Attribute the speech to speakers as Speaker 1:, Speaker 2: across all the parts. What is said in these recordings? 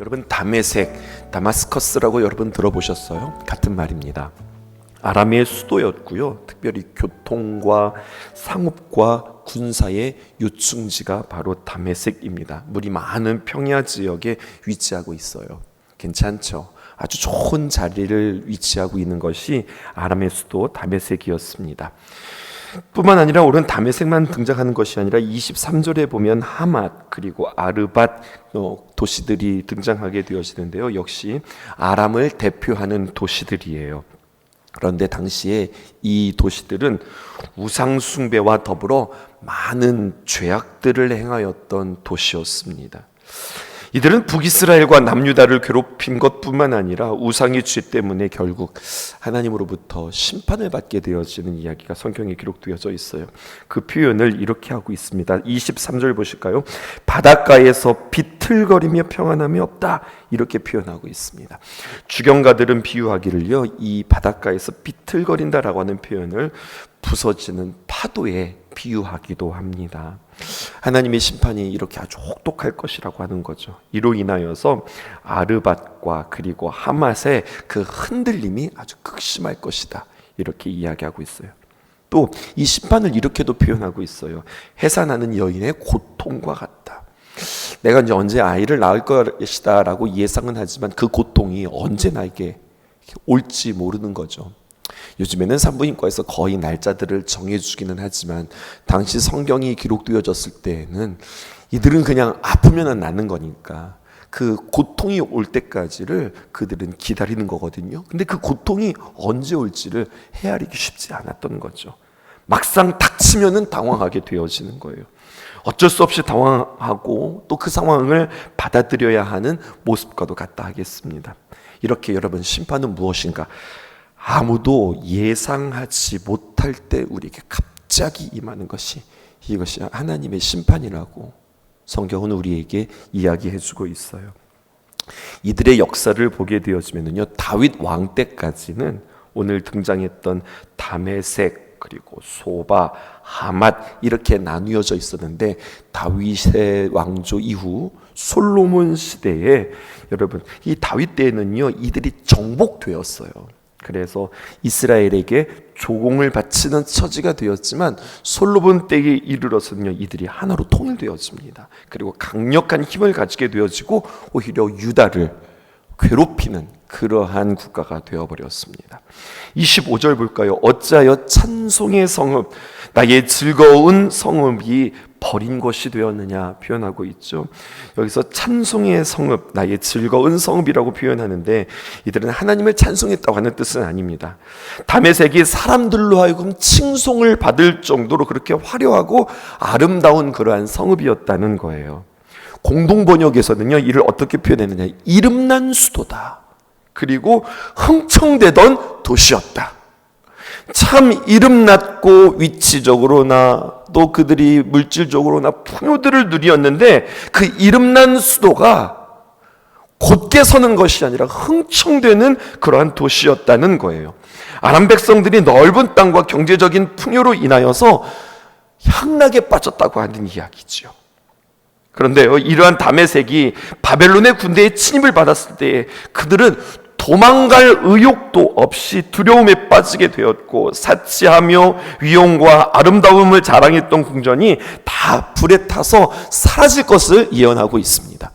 Speaker 1: 여러분, 다메섹, 다마스커스라고 여러분 들어보셨어요? 같은 말입니다. 아람의 수도였고요. 특별히 교통과 상업과 군사의 요충지가 바로 다메섹입니다. 물이 많은 평야 지역에 위치하고 있어요. 괜찮죠? 아주 좋은 자리를 위치하고 있는 것이 아람의 수도 다메섹이었습니다. 뿐만 아니라 오늘 다메섹만 등장하는 것이 아니라 23절에 보면 하맛 그리고 아르밧 도시들이 등장하게 되어지는데요. 역시 아람을 대표하는 도시들이에요. 그런데 당시에 이 도시들은 우상 숭배와 더불어 많은 죄악들을 행하였던 도시였습니다. 이들은 북이스라엘과 남유다를 괴롭힌 것뿐만 아니라 우상의 죄 때문에 결국 하나님으로부터 심판을 받게 되어지는 이야기가 성경에 기록되어져 있어요. 그 표현을 이렇게 하고 있습니다. 23절 보실까요? 바닷가에서 비틀거리며 평안함이 없다, 이렇게 표현하고 있습니다. 주경가들은 비유하기를요, 이 바닷가에서 비틀거린다라고 하는 표현을 부서지는 파도에 비유하기도 합니다. 하나님의 심판이 이렇게 아주 혹독할 것이라고 하는 거죠. 이로 인하여서 아르밧과 그리고 하맛의 그 흔들림이 아주 극심할 것이다, 이렇게 이야기하고 있어요. 또 이 심판을 이렇게도 표현하고 있어요. 해산하는 여인의 고통과 같다. 내가 이제 언제 아이를 낳을 것이다 라고 예상은 하지만 그 고통이 언제 나에게 올지 모르는 거죠. 요즘에는 산부인과에서 거의 날짜들을 정해주기는 하지만 당시 성경이 기록되어졌을 때에는 이들은 그냥 아프면 낫는 거니까 그 고통이 올 때까지를 그들은 기다리는 거거든요. 근데 그 고통이 언제 올지를 헤아리기 쉽지 않았던 거죠. 막상 닥치면은 당황하게 되어지는 거예요. 어쩔 수 없이 당황하고 또 그 상황을 받아들여야 하는 모습과도 같다 하겠습니다. 이렇게 여러분, 심판은 무엇인가? 아무도 예상하지 못할 때 우리에게 갑자기 임하는 것이, 이것이 하나님의 심판이라고 성경은 우리에게 이야기해주고 있어요. 이들의 역사를 보게 되어지면요, 다윗 왕 때까지는 오늘 등장했던 다메섹 그리고 소바, 하맛 이렇게 나뉘어져 있었는데 다윗의 왕조 이후 솔로몬 시대에 여러분, 이 다윗 때에는요, 이들이 정복되었어요. 그래서 이스라엘에게 조공을 바치는 처지가 되었지만 솔로몬 때에 이르러서는요, 이들이 하나로 통일되어집니다. 그리고 강력한 힘을 가지게 되어지고 오히려 유다를 괴롭히는 그러한 국가가 되어버렸습니다. 25절 볼까요? 어찌하여 찬송의 성읍, 나의 즐거운 성읍이 버린 것이 되었느냐 표현하고 있죠. 여기서 찬송의 성읍, 나의 즐거운 성읍이라고 표현하는데 이들은 하나님을 찬송했다고 하는 뜻은 아닙니다. 다메섹이 사람들로 하여금 칭송을 받을 정도로 그렇게 화려하고 아름다운 그러한 성읍이었다는 거예요. 공동번역에서는요, 이를 어떻게 표현했느냐, 이름난 수도다, 그리고 흥청대던 도시였다. 참 이름났고 위치적으로나 또 그들이 물질적으로나 풍요들을 누리었는데 그 이름난 수도가 곧게 서는 것이 아니라 흥청대는 그러한 도시였다는 거예요. 아람 백성들이 넓은 땅과 경제적인 풍요로 인하여서 향락에 빠졌다고 하는 이야기죠. 그런데요, 이러한 다메섹이 바벨론의 군대에 침입을 받았을 때 그들은 도망갈 의욕도 없이 두려움에 빠지게 되었고, 사치하며 위용과 아름다움을 자랑했던 궁전이 다 불에 타서 사라질 것을 예언하고 있습니다.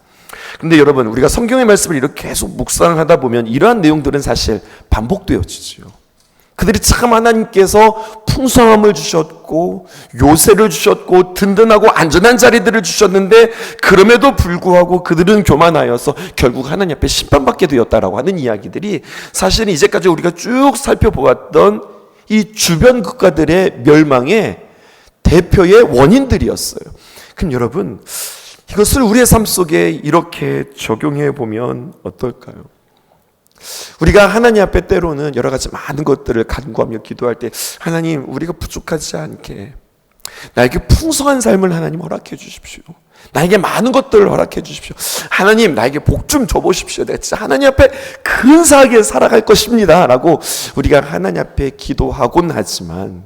Speaker 1: 그런데 여러분, 우리가 성경의 말씀을 이렇게 계속 묵상하다 보면 이러한 내용들은 사실 반복되어지죠. 그들이 참 하나님께서 풍성함을 주셨고 요새를 주셨고 든든하고 안전한 자리들을 주셨는데 그럼에도 불구하고 그들은 교만하여서 결국 하나님 앞에 심판받게 되었다라고 하는 이야기들이 사실은 이제까지 우리가 쭉 살펴보았던 이 주변 국가들의 멸망의 대표의 원인들이었어요. 그럼 여러분, 이것을 우리의 삶 속에 이렇게 적용해 보면 어떨까요? 우리가 하나님 앞에 때로는 여러 가지 많은 것들을 간구하며 기도할 때, 하나님, 우리가 부족하지 않게 나에게 풍성한 삶을 하나님 허락해 주십시오. 나에게 많은 것들을 허락해 주십시오. 하나님, 나에게 복 좀 줘보십시오. 내가 진짜 하나님 앞에 근사하게 살아갈 것입니다 라고 우리가 하나님 앞에 기도하곤 하지만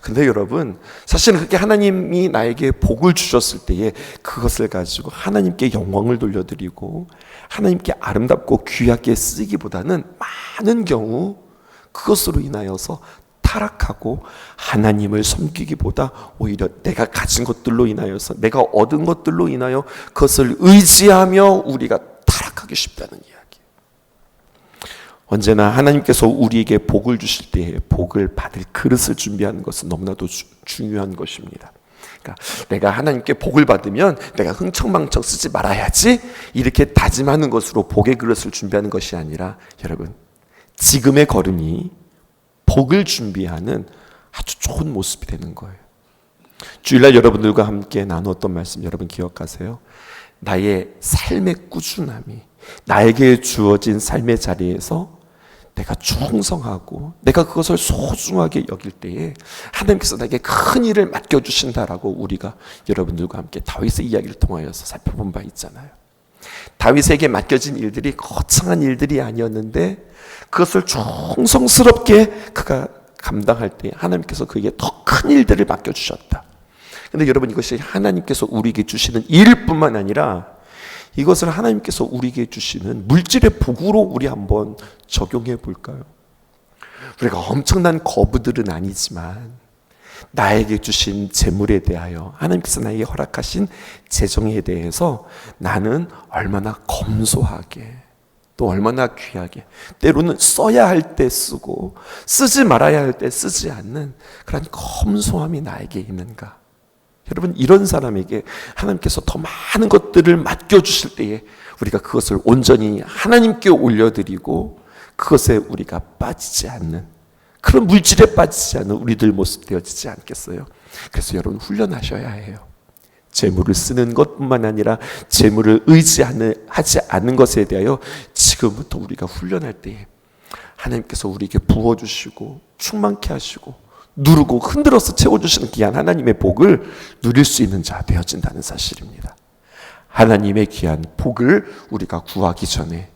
Speaker 1: 근데 여러분, 사실은 그렇게 하나님이 나에게 복을 주셨을 때에 그것을 가지고 하나님께 영광을 돌려드리고 하나님께 아름답고 귀하게 쓰기보다는 많은 경우 그것으로 인하여서 타락하고 하나님을 섬기기보다 오히려 내가 가진 것들로 인하여서, 내가 얻은 것들로 인하여 그것을 의지하며 우리가 타락하기 쉽다는 이야기. 언제나 하나님께서 우리에게 복을 주실 때에 복을 받을 그릇을 준비하는 것은 너무나도 중요한 것입니다. 그러니까 내가 하나님께 복을 받으면 내가 흥청망청 쓰지 말아야지 이렇게 다짐하는 것으로 복의 그릇을 준비하는 것이 아니라, 여러분, 지금의 걸음이 복을 준비하는 아주 좋은 모습이 되는 거예요. 주일날 여러분들과 함께 나누었던 말씀 여러분 기억하세요? 나의 삶의 꾸준함이, 나에게 주어진 삶의 자리에서 내가 충성하고 내가 그것을 소중하게 여길 때에 하나님께서 나에게 큰 일을 맡겨주신다라고 우리가 여러분들과 함께 다윗의 이야기를 통하여서 살펴본 바 있잖아요. 다윗에게 맡겨진 일들이 거창한 일들이 아니었는데 그것을 충성스럽게 그가 감당할 때 하나님께서 그에게 더 큰 일들을 맡겨주셨다. 근데 여러분, 이것이 하나님께서 우리에게 주시는 일뿐만 아니라 이것을 하나님께서 우리에게 주시는 물질의 복으로 우리 한번 적용해 볼까요? 우리가 엄청난 거부들은 아니지만 나에게 주신 재물에 대하여, 하나님께서 나에게 허락하신 재정에 대해서 나는 얼마나 검소하게, 또 얼마나 귀하게, 때로는 써야 할 때 쓰고 쓰지 말아야 할 때 쓰지 않는 그런 검소함이 나에게 있는가? 여러분, 이런 사람에게 하나님께서 더 많은 것들을 맡겨주실 때에 우리가 그것을 온전히 하나님께 올려드리고 그것에 우리가 빠지지 않는, 그런 물질에 빠지지 않는 우리들 모습 되어지지 않겠어요? 그래서 여러분, 훈련하셔야 해요. 재물을 쓰는 것뿐만 아니라 재물을 의지하지 않는 것에 대하여 지금부터 우리가 훈련할 때에 하나님께서 우리에게 부어주시고 충만케 하시고 누르고 흔들어서 채워주시는 귀한 하나님의 복을 누릴 수 있는 자 되어진다는 사실입니다. 하나님의 귀한 복을 우리가 구하기 전에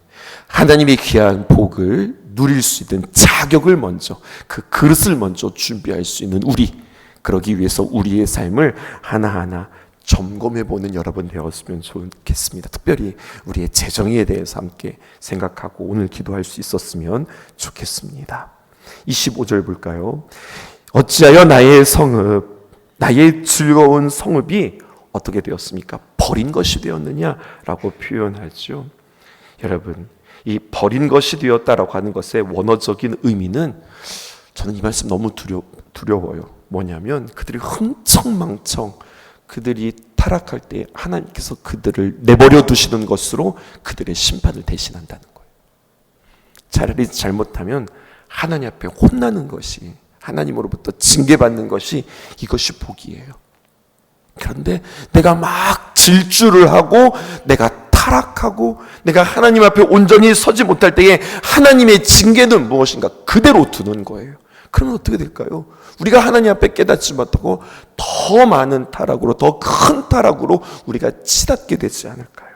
Speaker 1: 하나님의 귀한 복을 누릴 수 있는 자격을 먼저, 그 그릇을 먼저 준비할 수 있는 우리, 그러기 위해서 우리의 삶을 하나하나 점검해보는 여러분 되었으면 좋겠습니다. 특별히 우리의 재정에 대해서 함께 생각하고 오늘 기도할 수 있었으면 좋겠습니다. 25절 볼까요? 어찌하여 나의 성읍, 나의 즐거운 성읍이 어떻게 되었습니까? 버린 것이 되었느냐라고 표현하죠. 여러분, 이 버린 것이 되었다라고 하는 것의 원어적인 의미는, 저는 이 말씀 너무 두려워요. 뭐냐면 그들이 흥청망청, 그들이 타락할 때 하나님께서 그들을 내버려 두시는 것으로 그들의 심판을 대신한다는 거예요. 차라리 잘못하면 하나님 앞에 혼나는 것이, 하나님으로부터 징계받는 것이, 이것이 복이에요. 그런데 내가 막 질주를 하고 내가 타락하고 내가 하나님 앞에 온전히 서지 못할 때에 하나님의 징계는 무엇인가 그대로 두는 거예요. 그러면 어떻게 될까요? 우리가 하나님 앞에 깨닫지 못하고 더 많은 타락으로, 더 큰 타락으로 우리가 치닫게 되지 않을까요?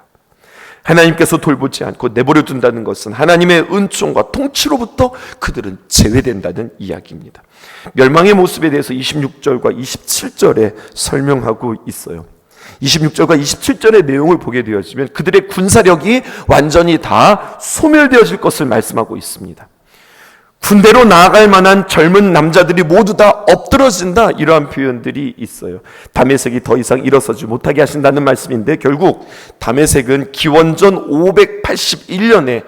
Speaker 1: 하나님께서 돌보지 않고 내버려 둔다는 것은 하나님의 은총과 통치로부터 그들은 제외된다는 이야기입니다. 멸망의 모습에 대해서 26절과 27절에 설명하고 있어요. 26절과 27절의 내용을 보게 되어지면 그들의 군사력이 완전히 다 소멸되어질 것을 말씀하고 있습니다. 군대로 나아갈 만한 젊은 남자들이 모두 다 엎드러진다, 이러한 표현들이 있어요. 다메섹이 더 이상 일어서지 못하게 하신다는 말씀인데, 결국 다메섹은 기원전 581년에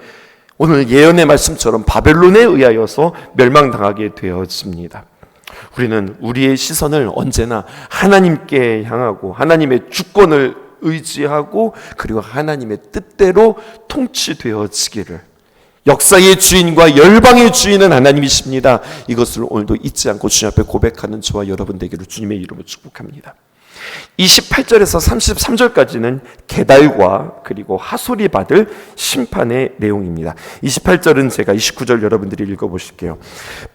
Speaker 1: 오늘 예언의 말씀처럼 바벨론에 의하여서 멸망당하게 되어집니다. 우리는 우리의 시선을 언제나 하나님께 향하고 하나님의 주권을 의지하고 그리고 하나님의 뜻대로 통치되어지기를, 역사의 주인과 열방의 주인은 하나님이십니다, 이것을 오늘도 잊지 않고 주님 앞에 고백하는 저와 여러분 되기를 주님의 이름으로 축복합니다. 28절에서 33절까지는 게달과 그리고 하솔이 받을 심판의 내용입니다. 28절은 제가 29절 여러분들이 읽어보실게요.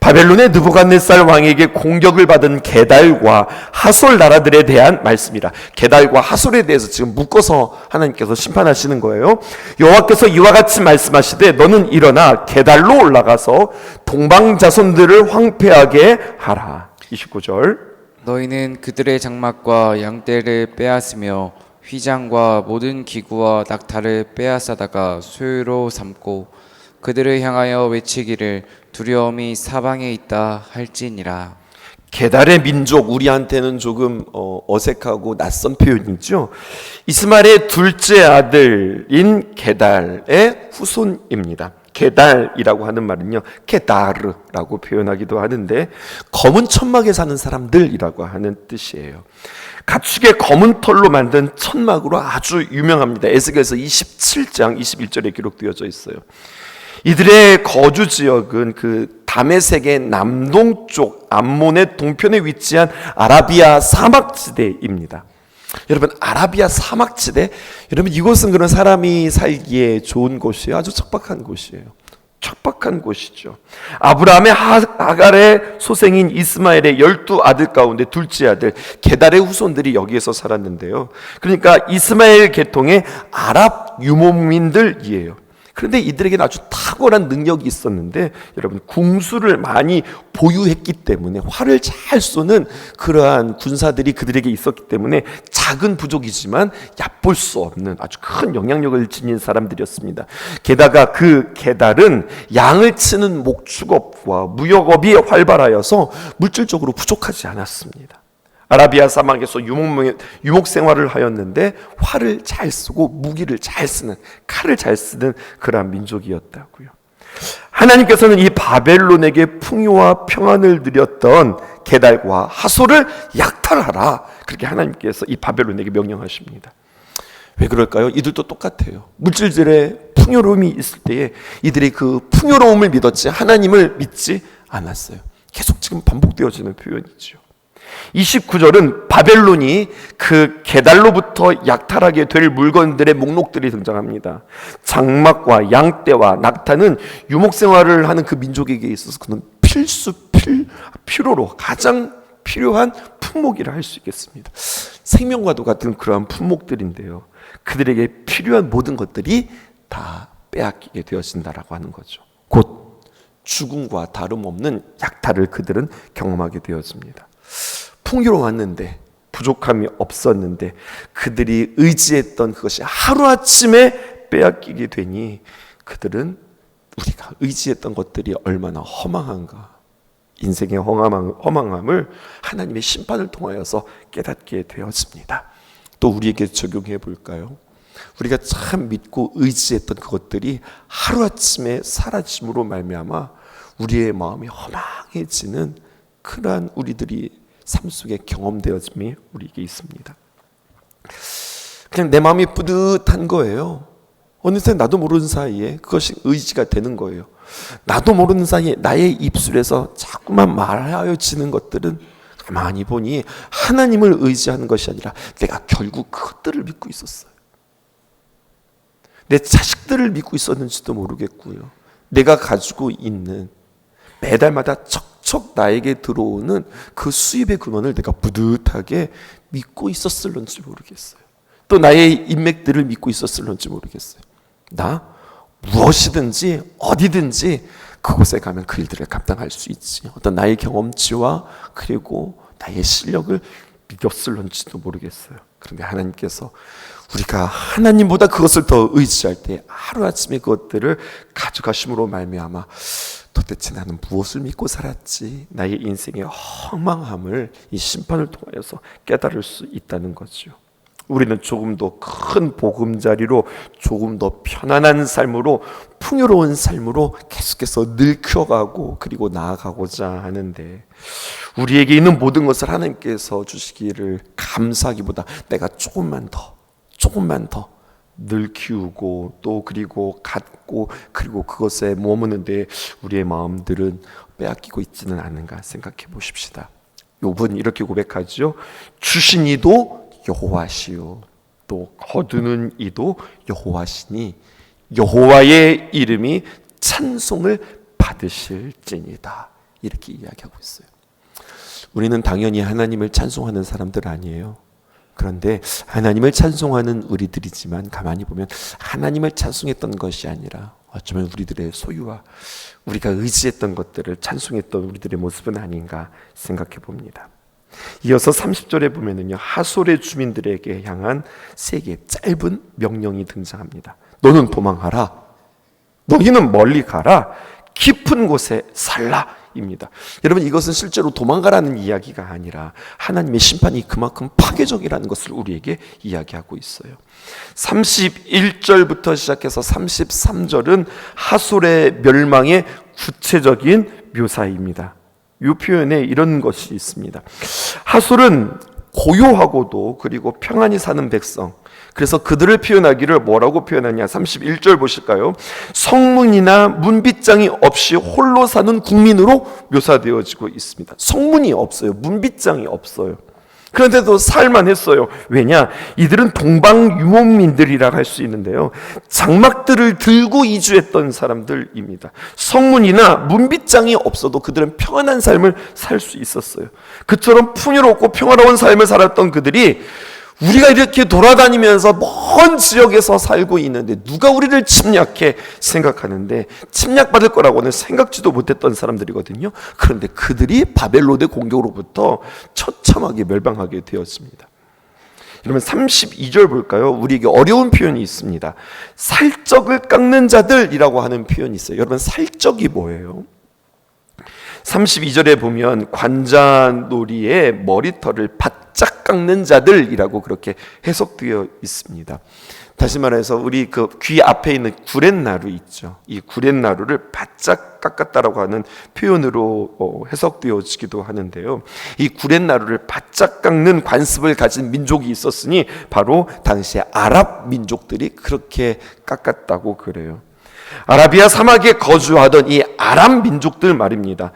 Speaker 1: 바벨론의 느부갓네살 왕에게 공격을 받은 게달과 하솔 나라들에 대한 말씀이라. 게달과 하솔에 대해서 지금 묶어서 하나님께서 심판하시는 거예요. 여호와께서 이와 같이 말씀하시되 너는 일어나 게달로 올라가서 동방 자손들을 황폐하게 하라. 29절.
Speaker 2: 너희는 그들의 장막과 양떼를 빼앗으며 휘장과 모든 기구와 낙타를 빼앗아다가 소유로 삼고 그들을 향하여 외치기를 두려움이 사방에 있다 할지니라.
Speaker 1: 게달의 민족, 우리한테는 조금 어색하고 낯선 표현이죠. 이스마엘의 둘째 아들인 게달의 후손입니다. 게달이라고 하는 말은요, 게다르라고 표현하기도 하는데 검은 천막에 사는 사람들이라고 하는 뜻이에요. 가축의 검은 털로 만든 천막으로 아주 유명합니다. 에스겔서 27장 21절에 기록되어져 있어요. 이들의 거주 지역은 그 다메섹의 남동쪽 암몬의 동편에 위치한 아라비아 사막지대입니다. 여러분, 아라비아 사막지대, 여러분 이곳은 그런 사람이 살기에 좋은 곳이에요. 아주 척박한 곳이에요. 척박한 곳이죠. 아브라함의 하갈의 소생인 이스마엘의 12아들 가운데 둘째 아들 게달의 후손들이 여기에서 살았는데요. 그러니까 이스마엘 계통의 아랍 유목민들이에요. 그런데 이들에게는 아주 탁월한 능력이 있었는데 여러분, 궁수를 많이 보유했기 때문에 활을 잘 쏘는 그러한 군사들이 그들에게 있었기 때문에 작은 부족이지만 얕볼 수 없는 아주 큰 영향력을 지닌 사람들이었습니다. 게다가 그 게달은 양을 치는 목축업과 무역업이 활발하여서 물질적으로 부족하지 않았습니다. 아라비아 사막에서 유목 생활을 하였는데 활을 잘 쓰고 무기를 잘 쓰는, 칼을 잘 쓰는 그러한 민족이었다고요. 하나님께서는 이 바벨론에게 풍요와 평안을 드렸던 게달과 하솔을 약탈하라, 그렇게 하나님께서 이 바벨론에게 명령하십니다. 왜 그럴까요? 이들도 똑같아요. 물질들의 풍요로움이 있을 때에 이들이 그 풍요로움을 믿었지 하나님을 믿지 않았어요. 계속 지금 반복되어지는 표현이죠. 29절은 바벨론이 그 게달로부터 약탈하게 될 물건들의 목록들이 등장합니다. 장막과 양떼와 낙타는 유목생활을 하는 그 민족에게 있어서 그는 필요로 가장 필요한 품목이라 할 수 있겠습니다. 생명과도 같은 그러한 품목들인데요, 그들에게 필요한 모든 것들이 다 빼앗기게 되어진다라고 하는 거죠. 곧 죽음과 다름없는 약탈을 그들은 경험하게 되어집니다. 풍요로웠는데, 부족함이 없었는데 그들이 의지했던 그것이 하루아침에 빼앗기게 되니 그들은 우리가 의지했던 것들이 얼마나 허망한가, 인생의 허망함을 하나님의 심판을 통하여서 깨닫게 되었습니다. 또 우리에게 적용해 볼까요? 우리가 참 믿고 의지했던 그것들이 하루아침에 사라짐으로 말미암아 우리의 마음이 허망해지는 그러한 우리들이 삶 속에 경험되어짐이 우리에게 있습니다. 그냥 내 마음이 뿌듯한 거예요. 어느새 나도 모르는 사이에 그것이 의지가 되는 거예요. 나도 모르는 사이에 나의 입술에서 자꾸만 말하여지는 것들은 가만히 보니 하나님을 의지하는 것이 아니라 내가 결국 그것들을 믿고 있었어요. 내 자식들을 믿고 있었는지도 모르겠고요. 내가 가지고 있는 매달마다 척척 나에게 들어오는 그 수입의 근원을 내가 뿌듯하게 믿고 있었을런지 모르겠어요. 또 나의 인맥들을 믿고 있었을런지 모르겠어요. 나 무엇이든지 어디든지 그곳에 가면 그 일들을 감당할 수 있지, 어떤 나의 경험치와 그리고 나의 실력을 믿었을런지도 모르겠어요. 그런데 하나님께서 우리가 하나님보다 그것을 더 의지할 때 하루아침에 그것들을 가져가심으로 말미암아 도대체 나는 무엇을 믿고 살았지, 나의 인생의 허망함을 이 심판을 통하여서 깨달을 수 있다는 거죠. 우리는 조금 더 큰 보금자리로, 조금 더 편안한 삶으로, 풍요로운 삶으로 계속해서 늙혀가고 그리고 나아가고자 하는데, 우리에게 있는 모든 것을 하나님께서 주시기를 감사하기보다 내가 조금만 더 늘 키우고 또 그리고 갖고 그리고 그것에 머무는데 우리의 마음들은 빼앗기고 있지는 않은가 생각해 보십시다. 욥은 이렇게 고백하죠. 주신 이도 여호와시요 또 거두는 이도 여호와시니 여호와의 이름이 찬송을 받으실지니다, 이렇게 이야기하고 있어요. 우리는 당연히 하나님을 찬송하는 사람들 아니에요. 그런데 하나님을 찬송하는 우리들이지만 가만히 보면 하나님을 찬송했던 것이 아니라 어쩌면 우리들의 소유와 우리가 의지했던 것들을 찬송했던 우리들의 모습은 아닌가 생각해 봅니다. 이어서 30절에 보면은요, 하솔의 주민들에게 향한 세 개의 짧은 명령이 등장합니다. 너는 도망하라, 너희는 멀리 가라, 깊은 곳에 살라입니다. 여러분, 이것은 실제로 도망가라는 이야기가 아니라 하나님의 심판이 그만큼 파괴적이라는 것을 우리에게 이야기하고 있어요. 31절부터 시작해서 33절은 하솔의 멸망의 구체적인 묘사입니다. 이 표현에 이런 것이 있습니다. 하솔은 고요하고도 그리고 평안히 사는 백성, 그래서 그들을 표현하기를 뭐라고 표현하냐, 31절 보실까요? 성문이나 문빗장이 없이 홀로 사는 국민으로 묘사되어지고 있습니다. 성문이 없어요. 문빗장이 없어요. 그런데도 살만했어요. 왜냐? 이들은 동방 유목민들이라 할 수 있는데요, 장막들을 들고 이주했던 사람들입니다. 성문이나 문빗장이 없어도 그들은 평안한 삶을 살 수 있었어요. 그처럼 풍요롭고 평화로운 삶을 살았던 그들이 우리가 이렇게 돌아다니면서 먼 지역에서 살고 있는데 누가 우리를 침략해 생각하는데 침략받을 거라고는 생각지도 못했던 사람들이거든요. 그런데 그들이 바벨론의 공격으로부터 처참하게 멸망하게 되었습니다. 여러분, 32절 볼까요? 우리에게 어려운 표현이 있습니다. 살적을 깎는 자들이라고 하는 표현이 있어요. 여러분, 살적이 뭐예요? 32절에 보면 관자놀이의 머리털을 바짝 깎는 자들이라고 그렇게 해석되어 있습니다. 다시 말해서 우리 그 귀 앞에 있는 구렛나루 있죠. 이 구렛나루를 바짝 깎았다라고 하는 표현으로 해석되어지기도 하는데요. 이 구렛나루를 바짝 깎는 관습을 가진 민족이 있었으니 바로 당시에 아랍 민족들이 그렇게 깎았다고 그래요. 아라비아 사막에 거주하던 이 아람 민족들 말입니다.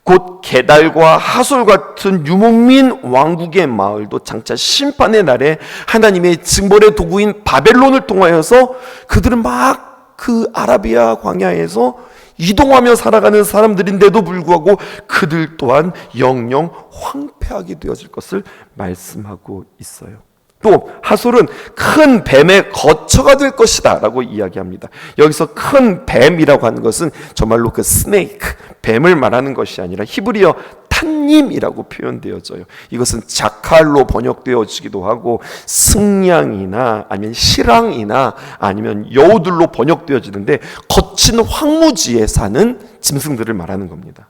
Speaker 1: 곧 게달과 하솔 같은 유목민 왕국의 마을도 장차 심판의 날에 하나님의 징벌의 도구인 바벨론을 통하여서 그들은 막 그 아라비아 광야에서 이동하며 살아가는 사람들인데도 불구하고 그들 또한 영영 황폐하게 되어질 것을 말씀하고 있어요. 또 하솔은 큰 뱀의 거처가 될 것이다 라고 이야기합니다. 여기서 큰 뱀이라고 하는 것은 정말로 그 스네이크, 뱀을 말하는 것이 아니라 히브리어 탄님이라고 표현되어져요. 이것은 자칼로 번역되어지기도 하고 승냥이나 아니면 시랑이나 아니면 여우들로 번역되어지는데 거친 황무지에 사는 짐승들을 말하는 겁니다.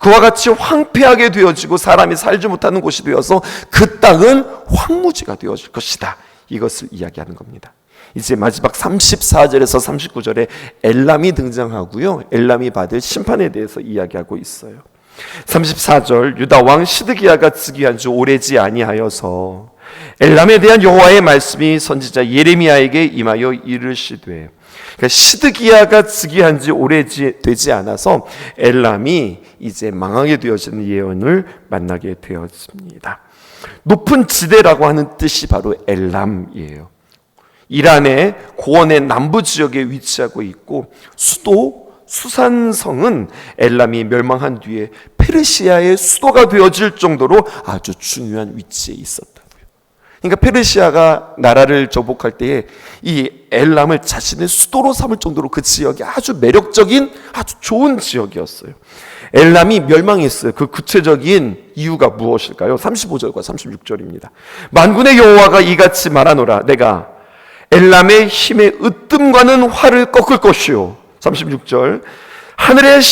Speaker 1: 그와 같이 황폐하게 되어지고 사람이 살지 못하는 곳이 되어서 그 땅은 황무지가 되어질 것이다, 이것을 이야기하는 겁니다. 이제 마지막 34절에서 39절에 엘람이 등장하고요, 엘람이 받을 심판에 대해서 이야기하고 있어요. 34절, 유다 왕 시드기야가 즉위한 지 오래지 아니하여서 엘람에 대한 여호와의 말씀이 선지자 예레미야에게 임하여 이르시되, 그러니까 시드기야가 즉위한 지 오래되지 않아서 엘람이 이제 망하게 되어지는 예언을 만나게 되었습니다. 높은 지대라고 하는 뜻이 바로 엘람이에요. 이란의 고원의 남부 지역에 위치하고 있고 수도 수산성은 엘람이 멸망한 뒤에 페르시아의 수도가 되어질 정도로 아주 중요한 위치에 있었다고요. 그러니까 페르시아가 나라를 정복할 때에 이 엘람을 자신의 수도로 삼을 정도로 그 지역이 아주 매력적인 아주 좋은 지역이었어요. 엘람이 멸망했어요. 그 구체적인 이유가 무엇일까요? 35절과 36절입니다. 만군의 여호와가 이같이 말하노라, 내가 엘람의 힘의 으뜸과는 활을 꺾을 것이요. 36절, 하늘의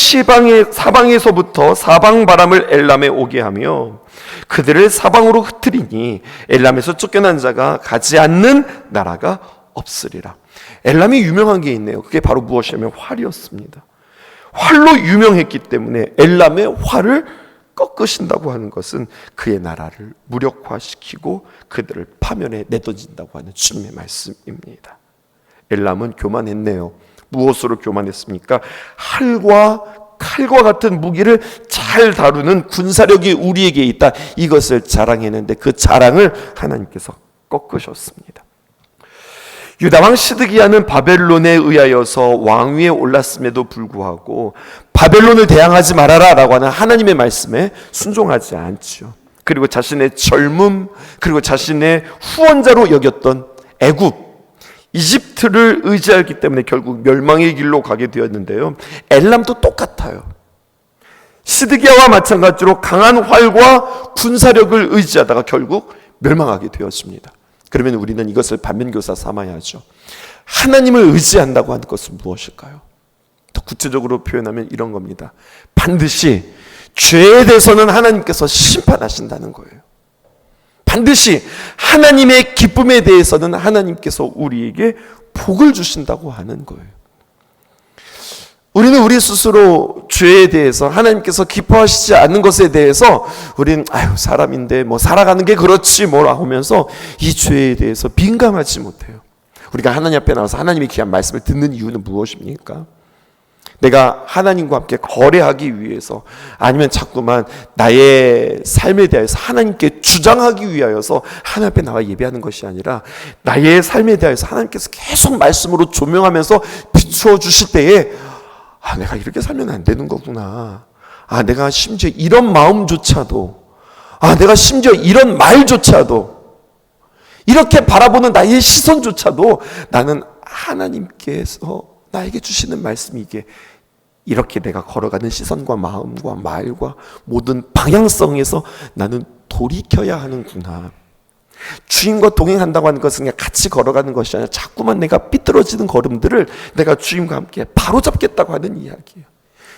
Speaker 1: 사방에서부터 사방 바람을 엘람에 오게 하며 그들을 사방으로 흩트리니 엘람에서 쫓겨난 자가 가지 않는 나라가 없으리라. 엘람이 유명한 게 있네요. 그게 바로 무엇이냐면 활이었습니다. 활로 유명했기 때문에 엘람의 활을 꺾으신다고 하는 것은 그의 나라를 무력화시키고 그들을 파면에 내던진다고 하는 주님의 말씀입니다. 엘람은 교만했네요. 무엇으로 교만했습니까? 활과 칼과 같은 무기를 잘 다루는 군사력이 우리에게 있다, 이것을 자랑했는데 그 자랑을 하나님께서 꺾으셨습니다. 유다왕 시드기야는 바벨론에 의하여서 왕위에 올랐음에도 불구하고 바벨론을 대항하지 말아라 라고 하는 하나님의 말씀에 순종하지 않지요. 그리고 자신의 젊음, 그리고 자신의 후원자로 여겼던 애굽, 이집트를 의지하기 때문에 결국 멸망의 길로 가게 되었는데요. 엘람도 똑같아요. 시드기야와 마찬가지로 강한 활과 군사력을 의지하다가 결국 멸망하게 되었습니다. 그러면 우리는 이것을 반면교사 삼아야죠. 하나님을 의지한다고 하는 것은 무엇일까요? 더 구체적으로 표현하면 이런 겁니다. 반드시 죄에 대해서는 하나님께서 심판하신다는 거예요. 반드시 하나님의 기쁨에 대해서는 하나님께서 우리에게 복을 주신다고 하는 거예요. 우리는 우리 스스로 죄에 대해서 하나님께서 기뻐하시지 않는 것에 대해서 우리는 사람인데 뭐 살아가는 게 그렇지 뭐라 하면서 이 죄에 대해서 민감하지 못해요. 우리가 하나님 앞에 나와서 하나님의 귀한 말씀을 듣는 이유는 무엇입니까? 내가 하나님과 함께 거래하기 위해서, 아니면 자꾸만 나의 삶에 대해서 하나님께 주장하기 위하여서 하나님 앞에 나와 예배하는 것이 아니라 나의 삶에 대해서 하나님께서 계속 말씀으로 조명하면서 비추어 주실 때에 내가 이렇게 살면 안 되는 거구나. 내가 심지어 이런 마음조차도, 내가 심지어 이런 말조차도, 이렇게 바라보는 나의 시선조차도 나는 하나님께서 나에게 주시는 말씀이 이렇게 내가 걸어가는 시선과 마음과 말과 모든 방향성에서 나는 돌이켜야 하는구나. 주님과 동행한다고 하는 것은 그냥 같이 걸어가는 것이 아니라 자꾸만 내가 삐뚤어지는 걸음들을 내가 주님과 함께 바로잡겠다고 하는 이야기예요.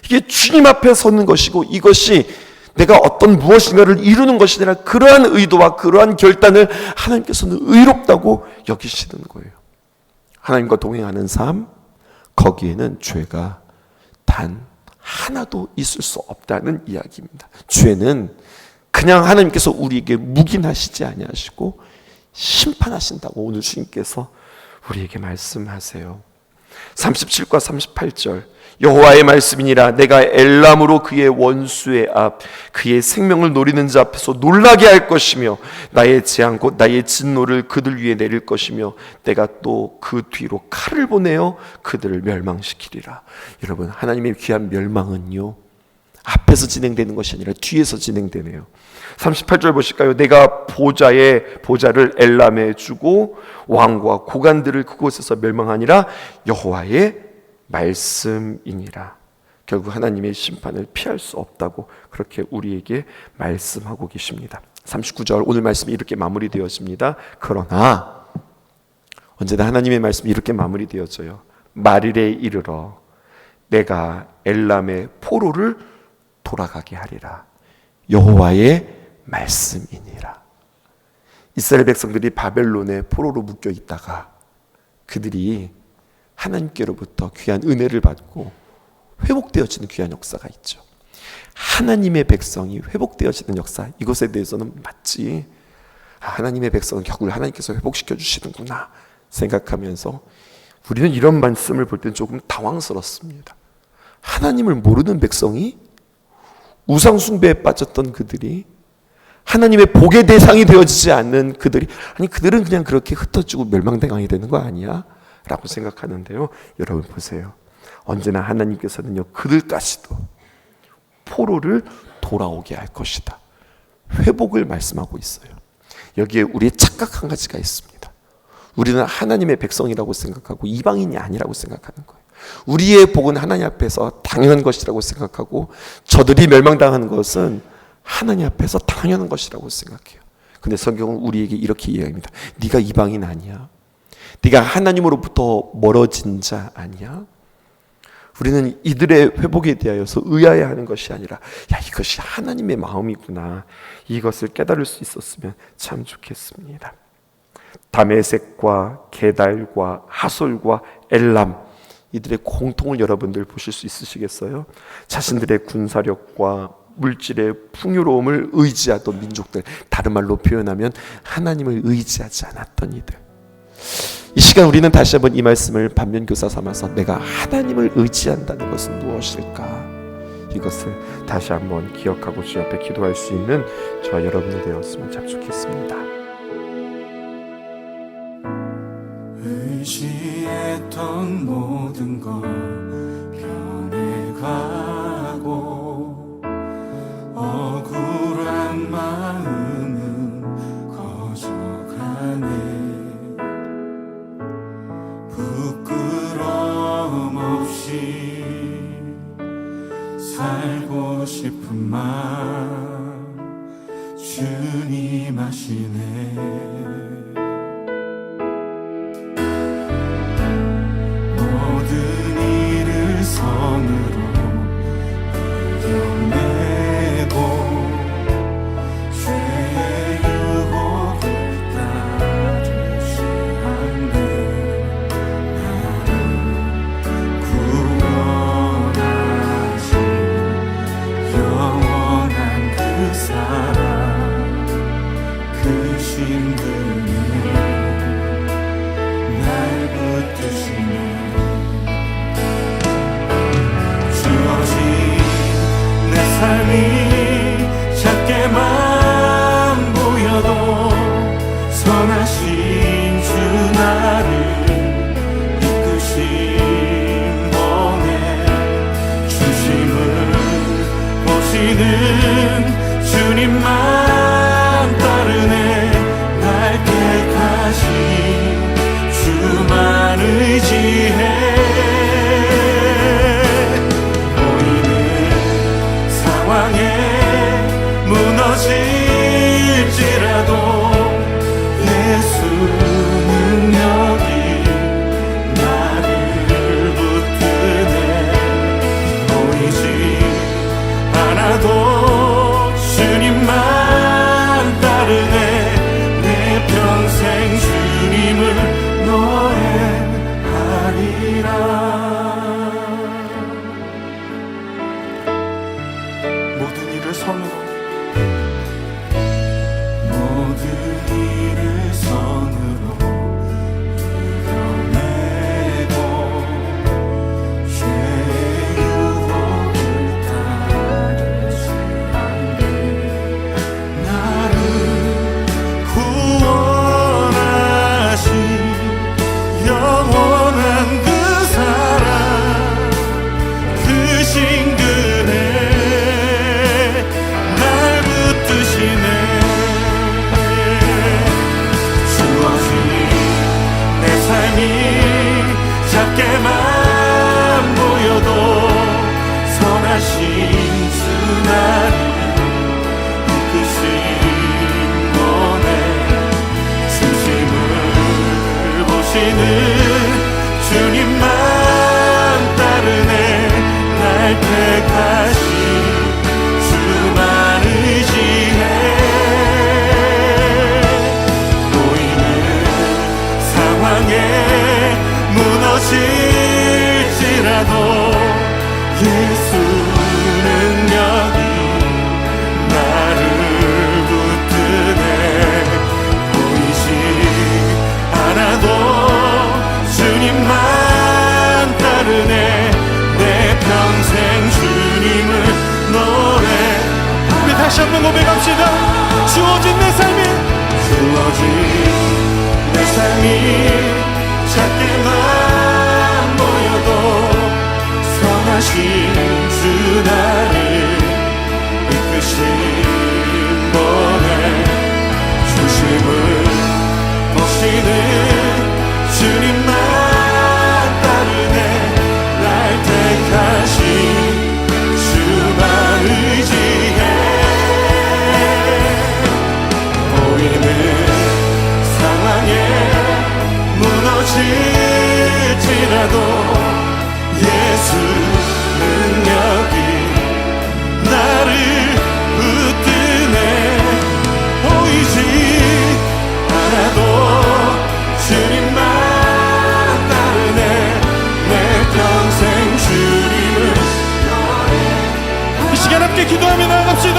Speaker 1: 이게 주님 앞에 서는 것이고, 이것이 내가 어떤 무엇인가를 이루는 것이 아니라 그러한 의도와 그러한 결단을 하나님께서는 의롭다고 여기시는 거예요. 하나님과 동행하는 삶, 거기에는 죄가 단 하나도 있을 수 없다는 이야기입니다. 죄는 그냥 하나님께서 우리에게 묵인하시지 아니하시고 심판하신다고 오늘 주님께서 우리에게 말씀하세요. 37과 38절, 여호와의 말씀이니라. 내가 엘람으로 그의 원수의 앞, 그의 생명을 노리는 자 앞에서 놀라게 할 것이며 나의 재앙 곧 나의 진노를 그들 위에 내릴 것이며 내가 또 그 뒤로 칼을 보내어 그들을 멸망시키리라. 여러분, 하나님의 귀한 멸망은요, 앞에서 진행되는 것이 아니라 뒤에서 진행되네요. 38절 보실까요? 내가 보좌를 엘람에 주고 왕과 고관들을 그곳에서 멸망하니라. 여호와의 말씀이니라. 결국 하나님의 심판을 피할 수 없다고 그렇게 우리에게 말씀하고 계십니다. 39절 오늘 말씀이 이렇게 마무리되었습니다. 그러나 언제나 하나님의 말씀이 이렇게 마무리되어져요. 말일에 이르러 내가 엘람의 포로를 돌아가게 하리라. 여호와의 말씀이니라. 이스라엘 백성들이 바벨론의 포로로 묶여 있다가 그들이 하나님께로부터 귀한 은혜를 받고 회복되어지는 귀한 역사가 있죠. 하나님의 백성이 회복되어지는 역사, 이것에 대해서는 맞지, 하나님의 백성은 결국 하나님께서 회복시켜 주시는구나 생각하면서 우리는 이런 말씀을 볼 때는 조금 당황스럽습니다. 하나님을 모르는 백성이, 우상 숭배에 빠졌던 그들이, 하나님의 복의 대상이 되어지지 않는 그들이, 그들은 그냥 그렇게 흩어지고 멸망당하게 되는 거 아니야? 라고 생각하는데요. 여러분 보세요. 언제나 하나님께서는요, 그들까지도 포로를 돌아오게 할 것이다. 회복을 말씀하고 있어요. 여기에 우리의 착각 한 가지가 있습니다. 우리는 하나님의 백성이라고 생각하고 이방인이 아니라고 생각하는 거예요. 우리의 복은 하나님 앞에서 당연한 것이라고 생각하고 저들이 멸망당하는 것은 하나님 앞에서 당연한 것이라고 생각해요. 근데 성경은 우리에게 이렇게 이야기합니다. 네가 이방인 아니야. 네가 하나님으로부터 멀어진 자 아니야. 우리는 이들의 회복에 대하여서 의아해하는 것이 아니라 이것이 하나님의 마음이구나, 이것을 깨달을 수 있었으면 참 좋겠습니다. 다메섹과 게달과 하솔과 엘람, 이들의 공통을 여러분들 보실 수 있으시겠어요? 자신들의 군사력과 물질의 풍요로움을 의지하던 민족들, 다른 말로 표현하면 하나님을 의지하지 않았던 이들. 이 시간 우리는 다시 한번 이 말씀을 반면교사 삼아서 내가 하나님을 의지한다는 것은 무엇일까, 이것을 다시 한번 기억하고 주 앞에 기도할 수 있는 저와 여러분이 되었으면 참 좋겠습니다.
Speaker 3: 의지했던 모든 것 변해가고 억울한 마음은 커져가네. 주님 아시네. 모든 일을 선으로 이겨내고 죄의 유혹을 따르지 않네. 나를 구원하신 영원한 그 사랑, 그 신분이 날 붙드시네. 주어진 내 삶이 작게만 보여도 선하신 주 나를 이끄신 번에 주심을 보시는 주님만 따르네. 날 택하신 주만 의지해. 보이는 상황에 무너질지라도 예수 능력이 나를 붙드네. 보이지 않아도 주님만 따르네. 내 평생 주님을 노래하리라. 모든 일을 선으로, 모든 일을 선으로 이겨내고 죄의 유혹을 따르지 않네. 나를 구원하신 영원한 그 사랑, 그 신근에 날 붙드시네. 주어진 내 삶이 작게만 보여도 선하신 주 나를 이끄신 번에 중심을 보시는 주님만 따르네. 날 택하신 주만 의지해. 보이는 상황에 무너질지라도 예수 능력이 나를 붙드네. 보이지 않아도 주님만 따르네. 내 평생 주님을 노래.
Speaker 4: 우리 다시 한번 고백합시다. 주어진 내 삶이,
Speaker 3: 주어진 내 삶이 작게만 보여도 선하신 주 나를 이끄신 번에 주심을 보시는 주님만 따르네. 날 택하신 주만 의지해. 보이는 상황에 무너질지라도 예수 능력이 나를 붙드네. 보이지 않아도 주님만 따르네. 내 평생 주님을
Speaker 4: 이 시간 함께 기도하며 나아갑시다.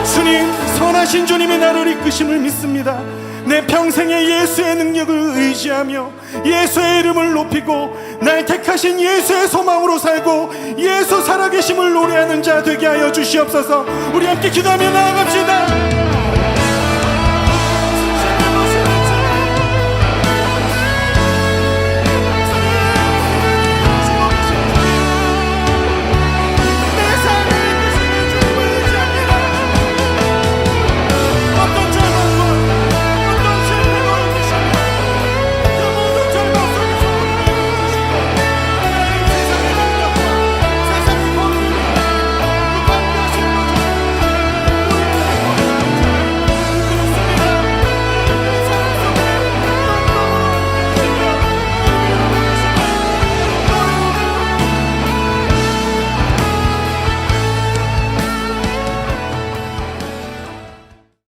Speaker 4: 주님, 선하신 주님이 나를 이끄심을 믿습니다. 내 평생에 예수의 능력을 의지하며 예수의 이름을 높이고 날 택하신 예수의 소망으로 살고 예수 살아계심을 노래하는 자 되게 하여 주시옵소서. 우리 함께 기도하며 나아갑시다.